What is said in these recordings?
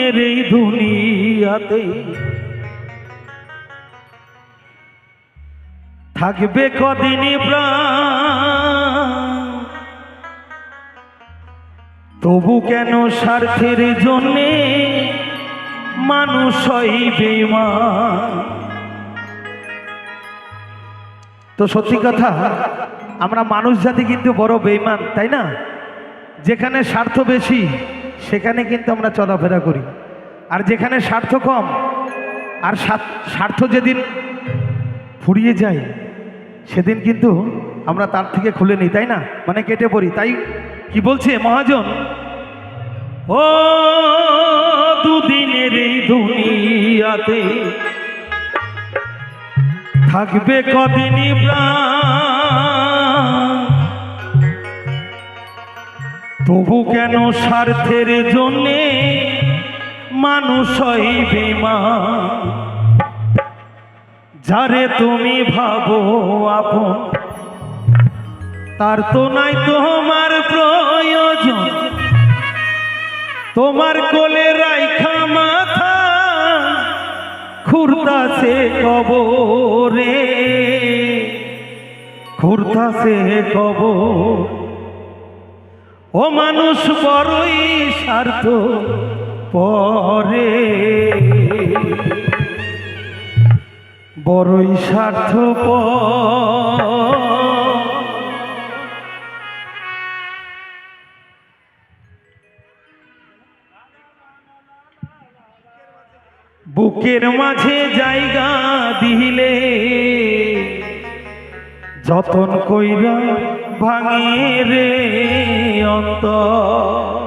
দুদিনের এই দুনিয়াতে থাকবে কদিনই প্রাণ, তবু কেন স্বার্থের জন্যে মানুষ হয় বেঈমান। তো সত্যি কথা, আমরা মানুষ জাতি কিন্তু বড় বেঈমান, তাই না? যেখানে স্বার্থ বেশি সেখানে কিন্তু আমরা চলাফেরা করি, আর যেখানে স্বার্থ কম আর স্বার্থ যেদিন ফুরিয়ে যায় সেদিন কিন্তু আমরা তার থেকে খুলে নিই, তাই না? মানে কেটে পড়ি। তাই কি বলছে মহাজন, ও দুদিনের এই দুনিয়াতে থাকবে কদিনই প্রাণ, তবু কেন স্বার্থের জন্যে মানুষ হয় বেঈমান। যারে তুমি ভাবো আপন তার তো নাই তোমার প্রয়োজন, তোমার কোলে রাইখা মাথা খুরতাছে কবরে, খুরতাছে কবর। ও মানুষ বড়ই স্বার্থ পরে, বড়ই স্বার্থ বুকের মাঝে জায়গা দিলে যতন কইরা ভাঙে রে অন্তর।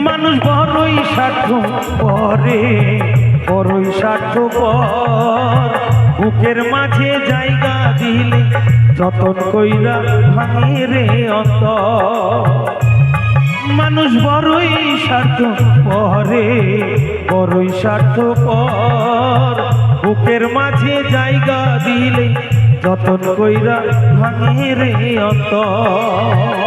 মানুষ বড়ই স্বার্থ পরে, বড়ই স্বার্থ পর, বুকের মাঝে জায়গা দিলে যতন কইরা ভাঙে রে অন্তর। মানুষ বড়ই স্বার্থ পরে, বড়ই স্বার্থ পর, বুকের মাঝে জায়গা দিলে যতন কইরা ভাঙে রে অন্তর।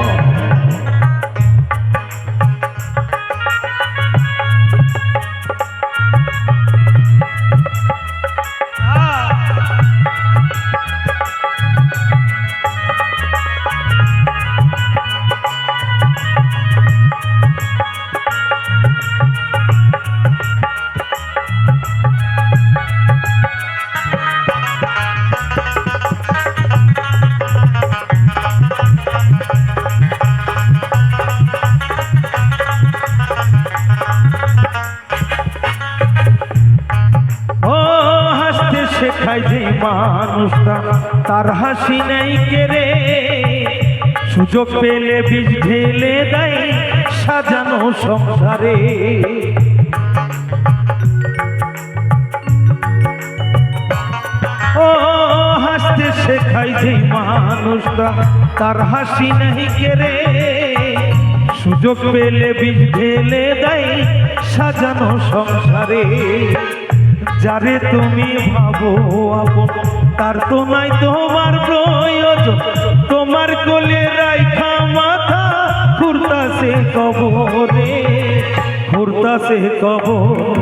শেখায় যে মানুষটা তার হাসি নাই কেড়ে, সুযোগ পেলে বীজ ঢেলে দেয় সাজানো সংসারে। ও হাসতে শেখায় যে মানুষটা তার হাসি নাই কেড়ে, সুযোগ পেলে বীজ ঢেলে দেয় সাজানো সংসারে। যারে তুমি ভাবো আপন তার তো নাই তোমার প্রয়োজন, তোমার কোলে রাইখা মাথা খুরতাছে কবরে, খুরতাছে কবর।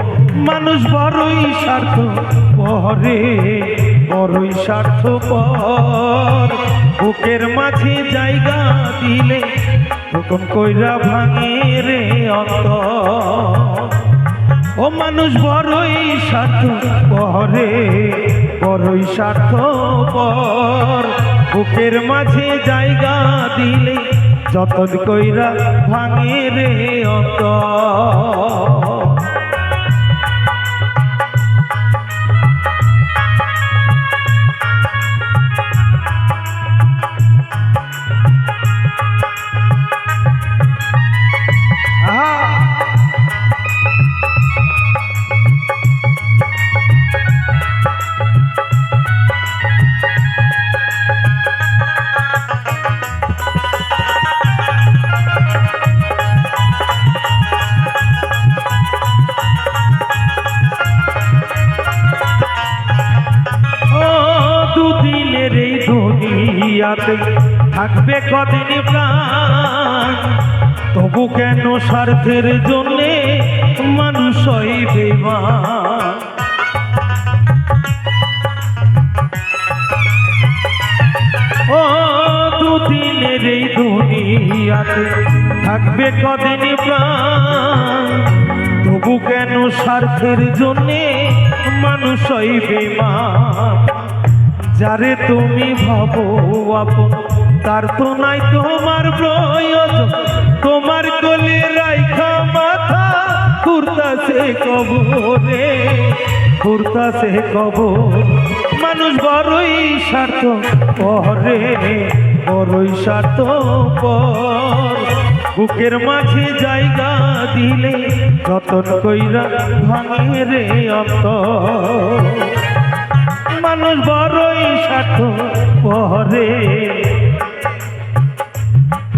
মানুষ বড়ই স্বার্থ পরে, বড়ই স্বার্থ পর, বুকের মাঝে জায়গা দিলে তখন কইরা ভাঙে রে অন্তর। ও মানুষ বড়ই স্বার্থ পরে, বড়ই স্বার্থ পর, বুকের মাঝে জায়গা দিলে যতন কইরা ভাঙে রে অন্তর। দুনিয়াতে থাকবে কদিন প্রাণ, তবু কেন স্বার্থের জন্যে মানুষ হয় বেঈমান। ও দুদিনের এই দুনিয়াতে থাকবে কদিন প্রাণ, তবু কেন স্বার্থের জন্যে মানুষ হয় বেঈমান। যারে তুমি ভাবো আপন তার তো নাই তোমার প্রয়োজন, তোমার কোলে রাইখা মাথা ঘুরতাছে কবরে, ঘুরতাছে কবর। মানুষ বড়ই স্বার্থ পরে, বড়ই স্বার্থ পর, বুকের মাঝে জায়গা দিলে যতন কইরা ভাঙে রে অন্তর। মানুষ বড়ই স্বার্থ পরে।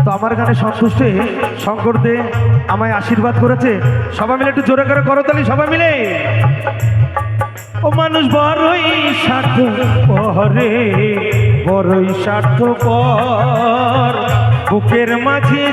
তো আমার গানে সন্তুষ্ট হয়ে শঙ্কর দে আমায় আশীর্বাদ করেছে। সবাই মিলে একটু জোরে করে করতালি সবাই মিলে। ও মানুষ বড়ই স্বার্থ পরে, বড়ই স্বার্থ পর, বুকের মাঝে